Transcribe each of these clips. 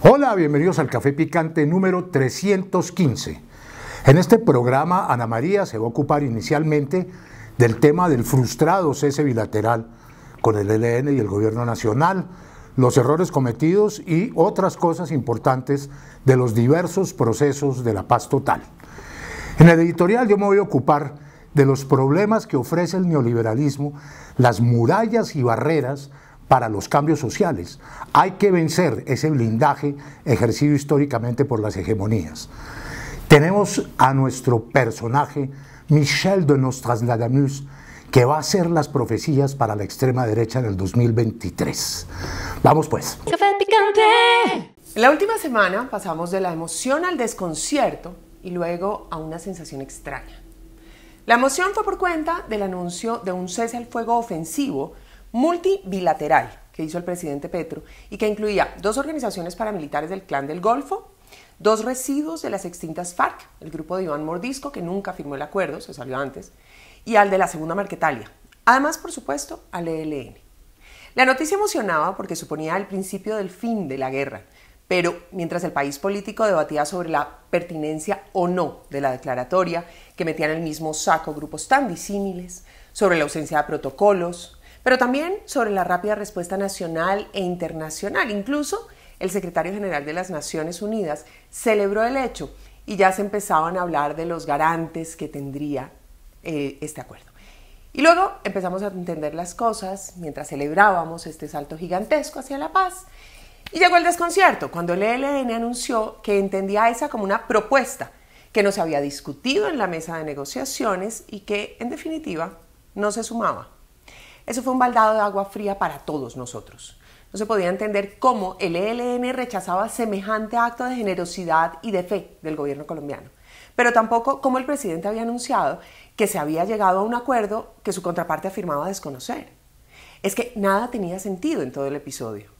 Hola, bienvenidos al Café Picante número 315. En este programa, Ana María se va a ocupar inicialmente del tema del frustrado cese bilateral con el ELN y el Gobierno Nacional, los errores cometidos y otras cosas importantes de los diversos procesos de la paz total. En el editorial yo me voy a ocupar de los problemas que ofrece el neoliberalismo, las murallas y barreras para los cambios sociales. Hay que vencer ese blindaje ejercido históricamente por las hegemonías. Tenemos a nuestro personaje, Michel de Nostradamus, que va a hacer las profecías para la extrema derecha en el 2023. Vamos pues. Café Picante. En la última semana pasamos de la emoción al desconcierto y luego a una sensación extraña. La emoción fue por cuenta del anuncio de un cese al fuego ofensivo multibilateral que hizo el presidente Petro y que incluía 2 organizaciones paramilitares del Clan del Golfo, 2 residuos de las extintas FARC, el grupo de Iván Mordisco, que nunca firmó el acuerdo, se salió antes, y al de la Segunda Marquetalia. Además, por supuesto, al ELN. La noticia emocionaba porque suponía el principio del fin de la guerra, pero mientras el país político debatía sobre la pertinencia o no de la declaratoria, que metía en el mismo saco grupos tan disímiles, sobre la ausencia de protocolos, pero también sobre la rápida respuesta nacional e internacional. Incluso el secretario general de las Naciones Unidas celebró el hecho y ya se empezaban a hablar de los garantes que tendría este acuerdo. Y luego empezamos a entender las cosas mientras celebrábamos este salto gigantesco hacia la paz. Y llegó el desconcierto cuando el ELN anunció que entendía esa como una propuesta que no se había discutido en la mesa de negociaciones y que, en definitiva, no se sumaba. Eso fue un baldado de agua fría para todos nosotros. No se podía entender cómo el ELN rechazaba semejante acto de generosidad y de fe del gobierno colombiano, pero tampoco cómo el presidente había anunciado que se había llegado a un acuerdo que su contraparte afirmaba desconocer. Es que nada tenía sentido en todo el episodio.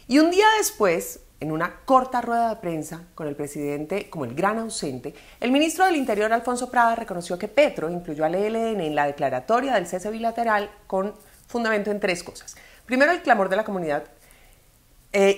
Y un día después, en una corta rueda de prensa con el presidente como el gran ausente, el ministro del Interior, Alfonso Prada, reconoció que Petro incluyó al ELN en la declaratoria del cese bilateral con fundamento en 3 cosas. Primero, el clamor de la comunidad.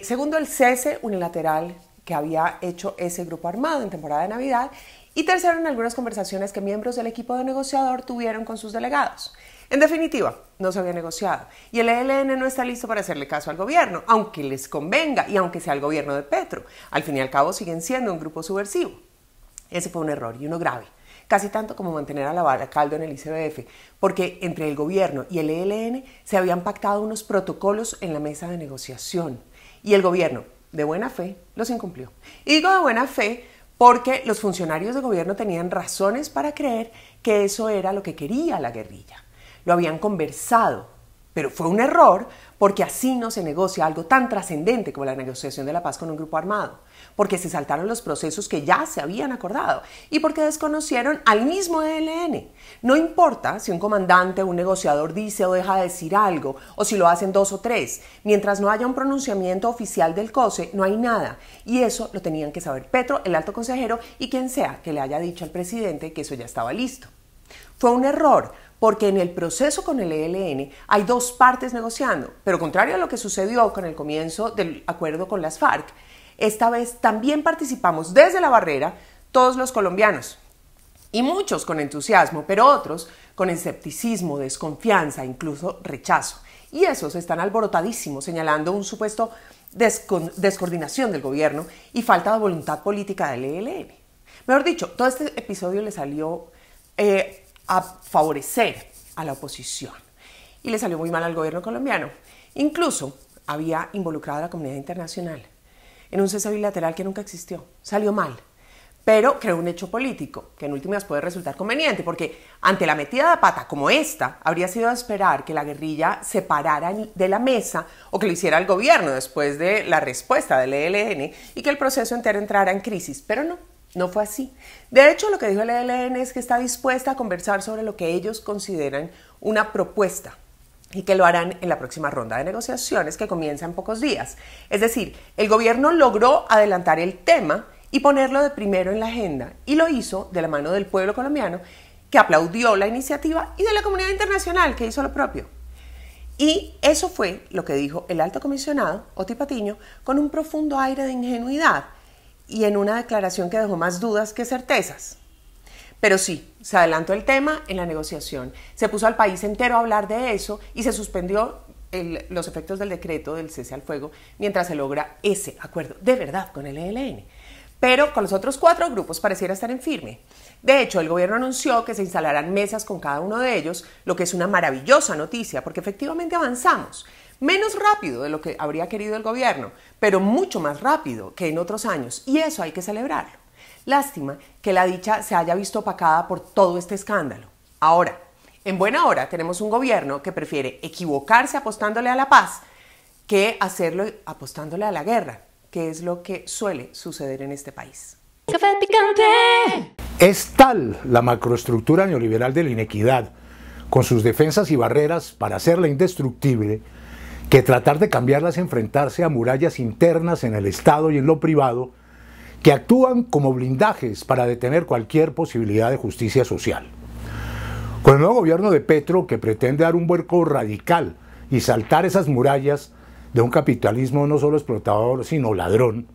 Segundo, el cese unilateral que había hecho ese grupo armado en temporada de Navidad. Y tercero, en algunas conversaciones que miembros del equipo de negociador tuvieron con sus delegados. En definitiva, no se había negociado. Y el ELN no está listo para hacerle caso al gobierno, aunque les convenga y aunque sea el gobierno de Petro. Al fin y al cabo siguen siendo un grupo subversivo. Ese fue un error y uno grave. Casi tanto como mantener a la vara caldo en el ICBF, porque entre el gobierno y el ELN se habían pactado unos protocolos en la mesa de negociación y el gobierno, de buena fe, los incumplió. Y digo de buena fe porque los funcionarios de gobierno tenían razones para creer que eso era lo que quería la guerrilla. Lo habían conversado, pero fue un error porque así no se negocia algo tan trascendente como la negociación de la paz con un grupo armado, porque se saltaron los procesos que ya se habían acordado y porque desconocieron al mismo ELN. No importa si un comandante o un negociador dice o deja de decir algo, o si lo hacen 2 o 3, mientras no haya un pronunciamiento oficial del COSE, no hay nada. Y eso lo tenían que saber Petro, el alto consejero y quien sea que le haya dicho al presidente que eso ya estaba listo. Fue un error, porque en el proceso con el ELN hay 2 partes negociando, pero contrario a lo que sucedió con el comienzo del acuerdo con las FARC, esta vez también participamos desde la barrera todos los colombianos, y muchos con entusiasmo, pero otros con escepticismo, desconfianza, incluso rechazo. Y esos están alborotadísimos señalando un supuesto descoordinación del gobierno y falta de voluntad política del ELN. Mejor dicho, todo este episodio le salió a favorecer a la oposición y le salió muy mal al gobierno colombiano. Incluso había involucrado a la comunidad internacional en un cese bilateral que nunca existió. Salió mal, pero creó un hecho político que en últimas puede resultar conveniente, porque ante la metida de pata como esta, habría sido de esperar que la guerrilla se parara de la mesa o que lo hiciera el gobierno después de la respuesta del ELN y que el proceso entero entrara en crisis, pero no. No fue así. De hecho, lo que dijo el ELN es que está dispuesta a conversar sobre lo que ellos consideran una propuesta y que lo harán en la próxima ronda de negociaciones que comienza en pocos días. Es decir, el gobierno logró adelantar el tema y ponerlo de primero en la agenda, y lo hizo de la mano del pueblo colombiano, que aplaudió la iniciativa, y de la comunidad internacional, que hizo lo propio. Y eso fue lo que dijo el alto comisionado, Oti Patiño, con un profundo aire de ingenuidad y en una declaración que dejó más dudas que certezas. Pero sí, se adelantó el tema en la negociación, se puso al país entero a hablar de eso y se suspendió los efectos del decreto del cese al fuego mientras se logra ese acuerdo de verdad con el ELN. Pero con los otros 4 grupos pareciera estar en firme. De hecho, el gobierno anunció que se instalarán mesas con cada uno de ellos, lo que es una maravillosa noticia porque efectivamente avanzamos. Menos rápido de lo que habría querido el gobierno, pero mucho más rápido que en otros años, y eso hay que celebrarlo. Lástima que la dicha se haya visto opacada por todo este escándalo. Ahora, en buena hora tenemos un gobierno que prefiere equivocarse apostándole a la paz que hacerlo apostándole a la guerra, que es lo que suele suceder en este país. Café picante. Es tal la macroestructura neoliberal de la inequidad, con sus defensas y barreras para hacerla indestructible, que tratar de cambiarla es enfrentarse a murallas internas en el Estado y en lo privado, que actúan como blindajes para detener cualquier posibilidad de justicia social. Con el nuevo gobierno de Petro, que pretende dar un vuelco radical y saltar esas murallas de un capitalismo no solo explotador, sino ladrón,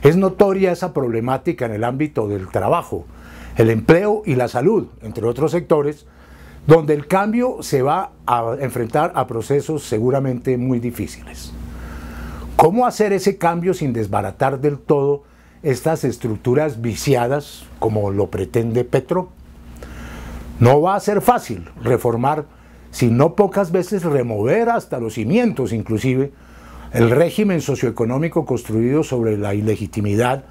es notoria esa problemática en el ámbito del trabajo, el empleo y la salud, entre otros sectores, donde el cambio se va a enfrentar a procesos seguramente muy difíciles. ¿Cómo hacer ese cambio sin desbaratar del todo estas estructuras viciadas como lo pretende Petro? No va a ser fácil reformar, sino pocas veces remover hasta los cimientos inclusive, el régimen socioeconómico construido sobre la ilegitimidad,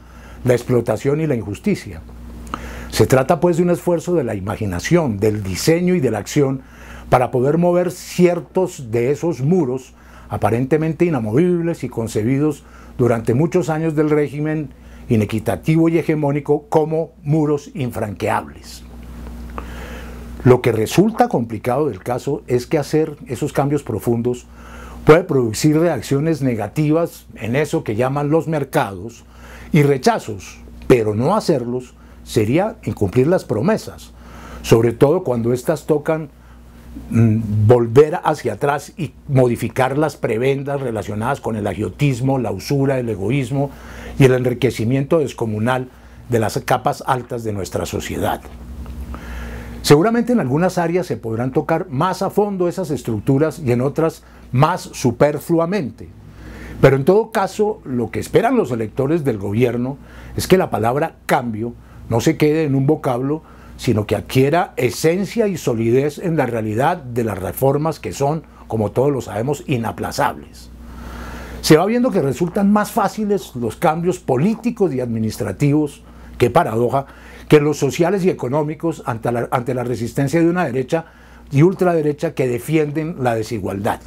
la explotación y la injusticia. Se trata pues de un esfuerzo de la imaginación, del diseño y de la acción para poder mover ciertos de esos muros aparentemente inamovibles y concebidos durante muchos años del régimen inequitativo y hegemónico como muros infranqueables. Lo que resulta complicado del caso es que hacer esos cambios profundos puede producir reacciones negativas en eso que llaman los mercados y rechazos, pero no hacerlos sería incumplir las promesas, sobre todo cuando éstas tocan volver hacia atrás y modificar las prebendas relacionadas con el agiotismo, la usura, el egoísmo y el enriquecimiento descomunal de las capas altas de nuestra sociedad. Seguramente en algunas áreas se podrán tocar más a fondo esas estructuras y en otras más superfluamente. Pero en todo caso, lo que esperan los electores del gobierno es que la palabra cambio no se quede en un vocablo, sino que adquiera esencia y solidez en la realidad de las reformas que son, como todos lo sabemos, inaplazables. Se va viendo que resultan más fáciles los cambios políticos y administrativos, qué paradoja, que los sociales y económicos ante la resistencia de una derecha y ultraderecha que defienden la desigualdad.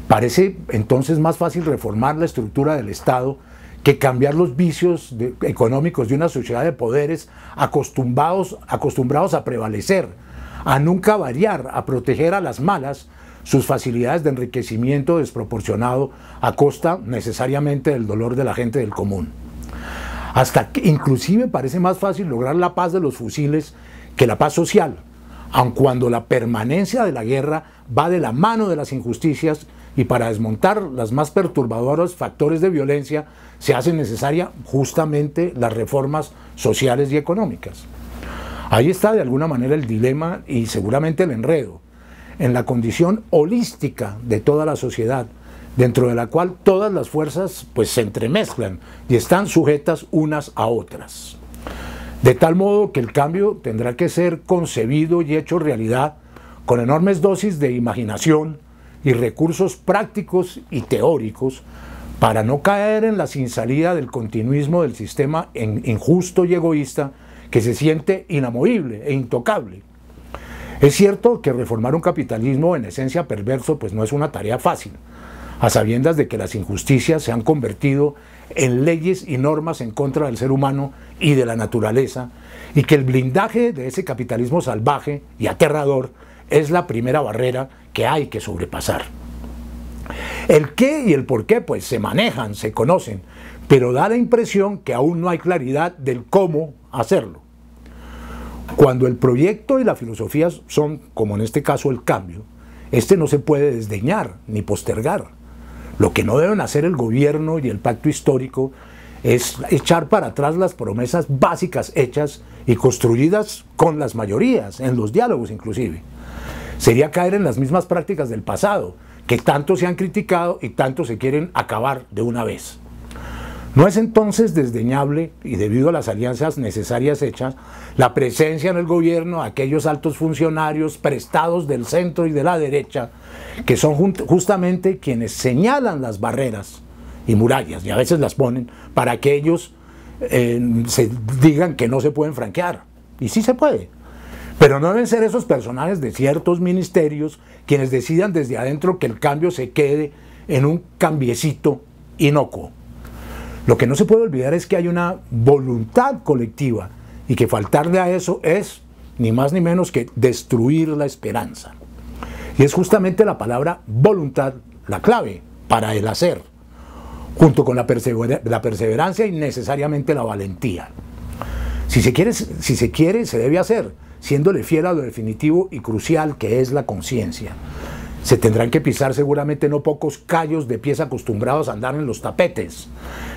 Parece entonces más fácil reformar la estructura del Estado que cambiar los vicios económicos de una sociedad de poderes acostumbrados a prevalecer, a nunca variar, a proteger a las malas sus facilidades de enriquecimiento desproporcionado a costa necesariamente del dolor de la gente del común. Hasta que inclusive parece más fácil lograr la paz de los fusiles que la paz social, aun cuando la permanencia de la guerra va de la mano de las injusticias y para desmontar los más perturbadores factores de violencia se hacen necesarias justamente las reformas sociales y económicas. Ahí está de alguna manera el dilema y seguramente el enredo, en la condición holística de toda la sociedad, dentro de la cual todas las fuerzas pues se entremezclan y están sujetas unas a otras. De tal modo que el cambio tendrá que ser concebido y hecho realidad con enormes dosis de imaginación y recursos prácticos y teóricos para no caer en la sin salida del continuismo del sistema injusto y egoísta que se siente inamovible e intocable. Es cierto que reformar un capitalismo en esencia perverso pues no es una tarea fácil, a sabiendas de que las injusticias se han convertido en leyes y normas en contra del ser humano y de la naturaleza, y que el blindaje de ese capitalismo salvaje y aterrador es la primera barrera que hay que sobrepasar. El qué y el por qué pues se manejan, se conocen, pero da la impresión que aún no hay claridad del cómo hacerlo. Cuando el proyecto y la filosofía son, como en este caso, el cambio, este no se puede desdeñar ni postergar. Lo que no deben hacer el gobierno y el pacto histórico es echar para atrás las promesas básicas hechas y construidas con las mayorías, en los diálogos inclusive. Sería caer en las mismas prácticas del pasado, que tanto se han criticado y tanto se quieren acabar de una vez. ¿No es entonces desdeñable, y debido a las alianzas necesarias hechas, la presencia en el gobierno de aquellos altos funcionarios prestados del centro y de la derecha, que son justamente quienes señalan las barreras y murallas, y a veces las ponen, para que ellos se digan que no se pueden franquear? Y sí se puede. Pero no deben ser esos personajes de ciertos ministerios quienes decidan desde adentro que el cambio se quede en un cambiecito inocuo. Lo que no se puede olvidar es que hay una voluntad colectiva y que faltarle a eso es ni más ni menos que destruir la esperanza. Y es justamente la palabra voluntad la clave para el hacer, junto con la perseverancia y necesariamente la valentía. Si se quiere, se debe hacer, siéndole fiel a lo definitivo y crucial que es la conciencia. Se tendrán que pisar seguramente no pocos callos de pies acostumbrados a andar en los tapetes.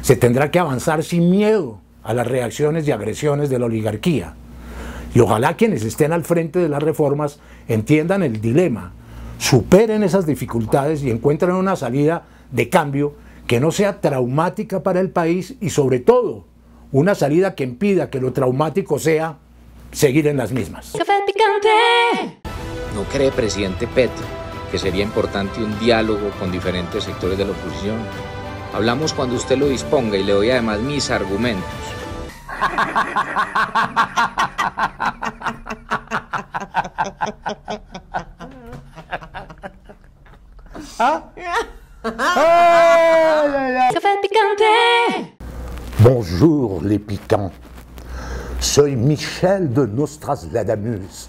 Se tendrá que avanzar sin miedo a las reacciones y agresiones de la oligarquía. Y ojalá quienes estén al frente de las reformas entiendan el dilema, superen esas dificultades y encuentren una salida de cambio que no sea traumática para el país y sobre todo una salida que impida que lo traumático sea seguir en las mismas. Café Picante. ¿No cree, presidente Petro, que sería importante un diálogo con diferentes sectores de la oposición? Hablamos cuando usted lo disponga y le doy además mis argumentos. Café Picante. Bonjour les piquants, soy Michel de Nostradamus,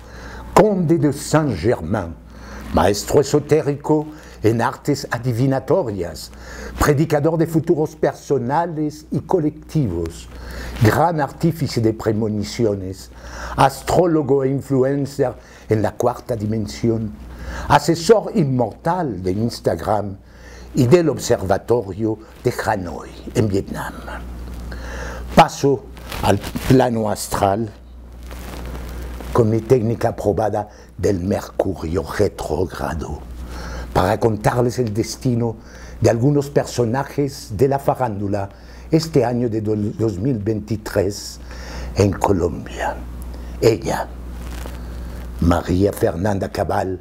conde de Saint-Germain, maestro esotérico en artes adivinatorias, predicador de futuros personales y colectivos, gran artífice de premoniciones, astrólogo e influencer en la cuarta dimensión, asesor inmortal de Instagram y del observatorio de Hanoi en Vietnam. Paso al plano astral con mi técnica probada del Mercurio retrógrado para contarles el destino de algunos personajes de la farándula este año de 2023 en Colombia. Ella, María Fernanda Cabal,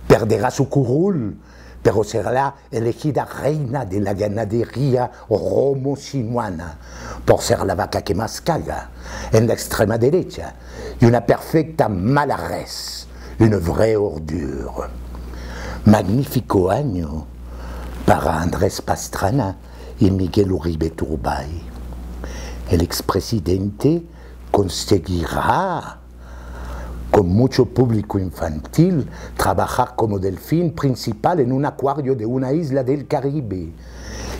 perderá su curul, pero será elegida reina de la ganadería romo-sinuana por ser la vaca que más caga en la extrema derecha y una perfecta mala res, une vraie ordure. Magnífico año para Andrés Pastrana y Miguel Uribe Turbay. El expresidente conseguirá, con mucho público infantil, trabajar como delfín principal en un acuario de una isla del Caribe.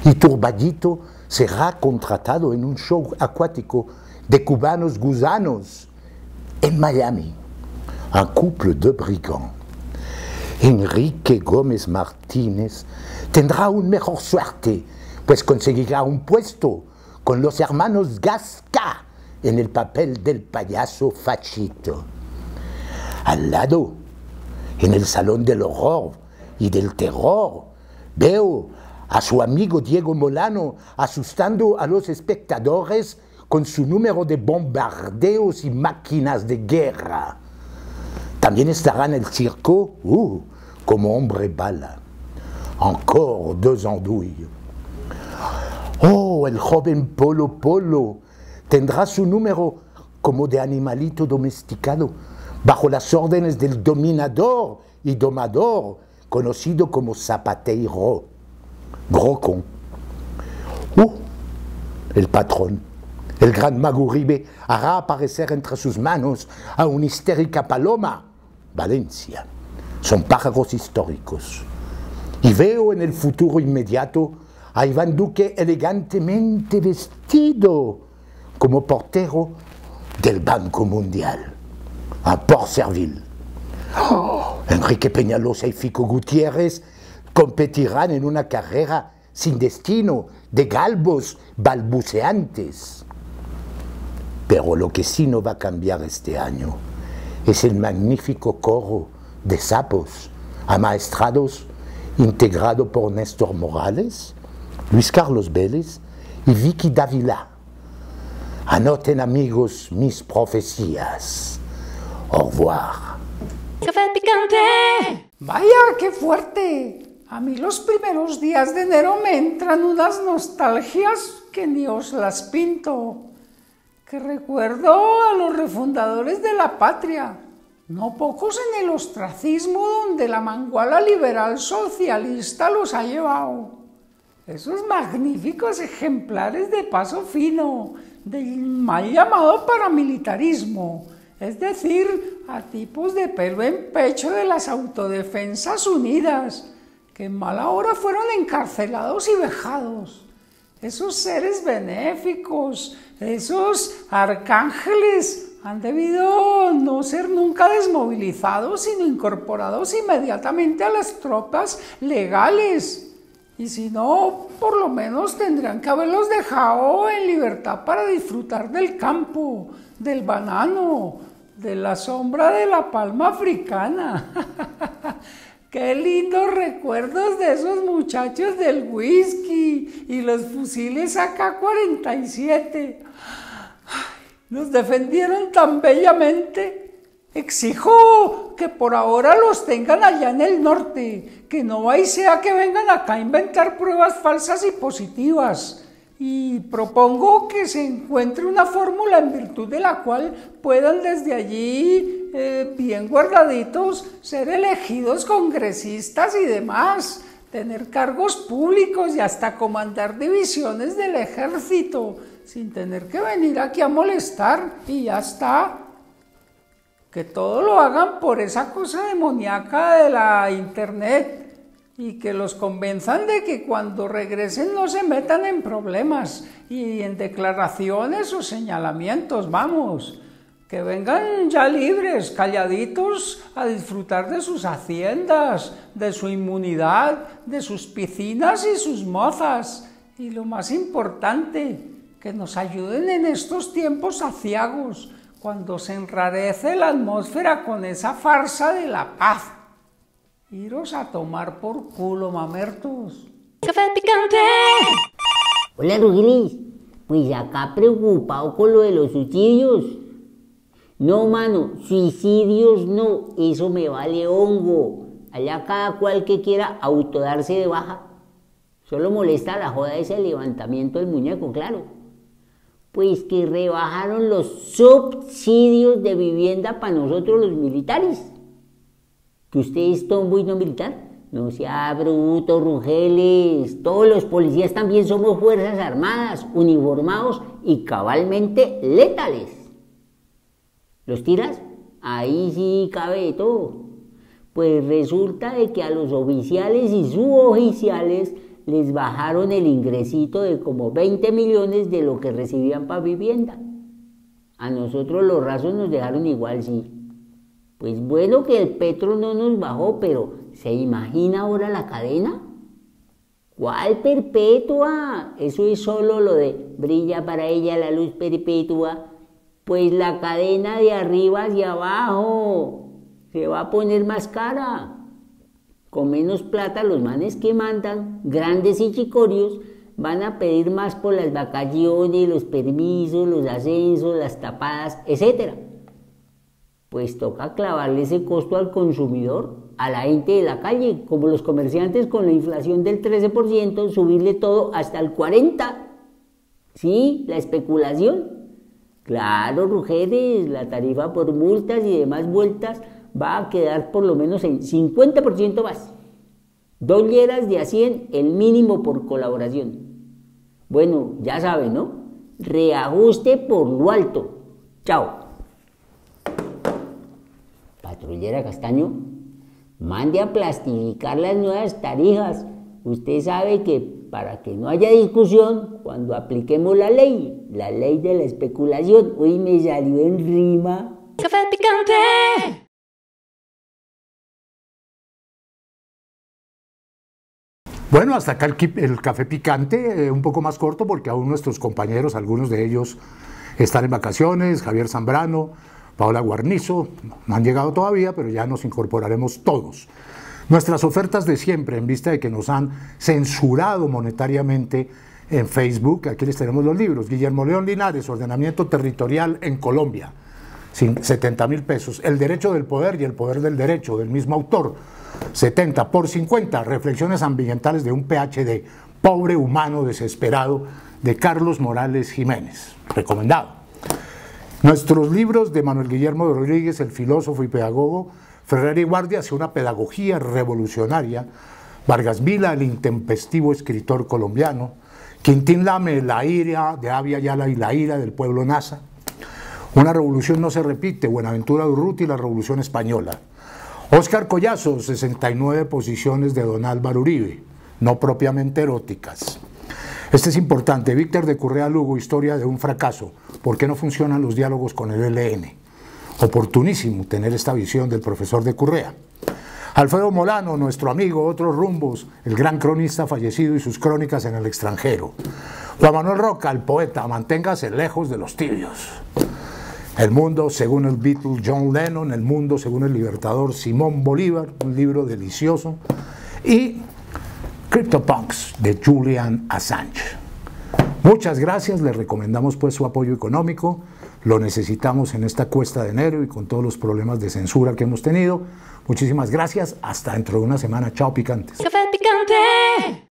Y Turbayito será contratado en un show acuático de cubanos gusanos en Miami. Un couple de brigands. Enrique Gómez Martínez tendrá aún mejor suerte, pues conseguirá un puesto con los hermanos Gasca en el papel del payaso Fachito. Al lado, en el Salón del Horror y del Terror, veo a su amigo Diego Molano asustando a los espectadores con su número de bombardeos y máquinas de guerra. También estará en el circo, como hombre bala. Encore deux andouilles. Oh, el joven Polo Polo tendrá su número como de animalito domesticado, bajo las órdenes del dominador y domador, conocido como Zapateiro. Gros con. El patrón, el gran Mago Uribe, hará aparecer entre sus manos a una histérica paloma, Valencia. son pájaros históricos. Y veo en el futuro inmediato a Iván Duque elegantemente vestido como portero del Banco Mundial, a Port Serville. Enrique Peñalosa y Fico Gutiérrez competirán en una carrera sin destino, de galgos balbuceantes. Pero lo que sí no va a cambiar este año es el magnífico coro de sapos amaestrados, integrado por Néstor Morales, Luis Carlos Vélez y Vicky Dávila. Anoten, amigos, mis profecías. Au revoir. Café picante. Vaya, qué fuerte. A mí los primeros días de enero me entran unas nostalgias que ni os las pinto. Que recuerdo a los refundadores de la patria, no pocos en el ostracismo donde la manguala liberal socialista los ha llevado. Esos magníficos ejemplares de paso fino, del mal llamado paramilitarismo, es decir, a tipos de pelo en pecho de las Autodefensas Unidas, que en mala hora fueron encarcelados y vejados. Esos seres benéficos, esos arcángeles, han debido no ser nunca desmovilizados, sino incorporados inmediatamente a las tropas legales. Y si no, por lo menos tendrían que haberlos dejado en libertad para disfrutar del campo, del banano, de la sombra de la palma africana. Qué lindos recuerdos de esos muchachos del whisky y los fusiles AK-47. Los defendieron tan bellamente. Exijo que por ahora los tengan allá en el norte, que no vaya y sea que vengan acá a inventar pruebas falsas y positivas. Y propongo que se encuentre una fórmula en virtud de la cual puedan desde allí, bien guardaditos, ser elegidos congresistas y demás, tener cargos públicos y hasta comandar divisiones del ejército, sin tener que venir aquí a molestar, y ya está. Que todo lo hagan por esa cosa demoníaca de la internet, y que los convenzan de que cuando regresen no se metan en problemas y en declaraciones o señalamientos, vamos, que vengan ya libres, calladitos, a disfrutar de sus haciendas, de su inmunidad, de sus piscinas y sus mozas, y lo más importante, que nos ayuden en estos tiempos aciagos, cuando se enrarece la atmósfera con esa farsa de la paz. Iros a tomar por culo, mamertos. Café picante. Hola, Rugelis. Pues acá preocupado con lo de los suicidios. No, mano, suicidios no, eso me vale hongo. Allá cada cual que quiera autodarse de baja. Solo molesta la joda ese levantamiento del muñeco, claro. Pues que rebajaron los subsidios de vivienda para nosotros los militares. ¿Que usted es tombo y no militar? No sea bruto, Rugeles. Todos los policías también somos fuerzas armadas, uniformados y cabalmente letales. ¿Los tiras? Ahí sí cabe de todo. Pues resulta de que a los oficiales y suboficiales les bajaron el ingresito de como 20 millones de lo que recibían para vivienda. A nosotros los rasos nos dejaron igual, sí. Pues bueno que el petro no nos bajó, pero ¿se imagina ahora la cadena? ¿Cuál perpetua? Eso es solo lo de brilla para ella la luz perpetua. Pues la cadena de arriba hacia abajo se va a poner más cara. Con menos plata los manes que mandan, grandes y chicorios, van a pedir más por las vacaciones, los permisos, los ascensos, las tapadas, etc. Pues toca clavarle ese costo al consumidor, a la gente de la calle, como los comerciantes con la inflación del 13%, subirle todo hasta el 40%. Sí, la especulación. Claro, Rugeles, la tarifa por multas y demás vueltas va a quedar por lo menos en 50% más. 2 lleras de a 100 el mínimo por colaboración. Bueno, ya saben, ¿no? Reajuste por lo alto. Chao. Patrullera Castaño, Mande a plastificar las nuevas tarifas. Usted sabe que para que no haya discusión, cuando apliquemos la ley de la especulación, uy, me salió en rima. Café picante. Bueno, hasta acá el café picante, un poco más corto porque aún nuestros compañeros, algunos de ellos están en vacaciones, Javier Zambrano, Paola Guarnizo, no han llegado todavía, pero ya nos incorporaremos todos. Nuestras ofertas de siempre, en vista de que nos han censurado monetariamente en Facebook, aquí les tenemos los libros. Guillermo León Linares, Ordenamiento Territorial en Colombia, 70.000 pesos. El Derecho del Poder y el Poder del Derecho, del mismo autor, 70 por 50, Reflexiones ambientales de un PhD, Pobre humano desesperado, de Carlos Morales Jiménez, recomendado. Nuestros libros de Manuel Guillermo Rodríguez, el filósofo y pedagogo, Ferrer y Guardia hacia una pedagogía revolucionaria, Vargas Vila, el intempestivo escritor colombiano, Quintín Lame, La ira de Abya Yala y la ira del pueblo Nasa, Una revolución no se repite, Buenaventura Durruti, La Revolución Española, Óscar Collazo, 69 posiciones de Don Álvaro Uribe, no propiamente eróticas. Este es importante, Víctor de Currea Lugo, Historia de un fracaso, ¿por qué no funcionan los diálogos con el ELN? Oportunísimo tener esta visión del profesor de Currea. Alfredo Molano, nuestro amigo, Otros rumbos, el gran cronista fallecido y sus crónicas en el extranjero. Juan Manuel Roca, el poeta, manténgase lejos de los tibios. El mundo según el Beatle John Lennon, El mundo según el libertador Simón Bolívar, un libro delicioso, y CryptoPunks de Julian Assange. Muchas gracias, les recomendamos pues su apoyo económico, lo necesitamos en esta cuesta de enero y con todos los problemas de censura que hemos tenido. Muchísimas gracias, hasta dentro de una semana, chao picantes. Café picante.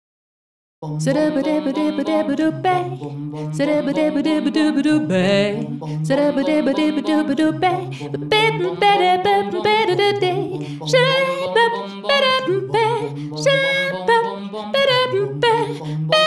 Ba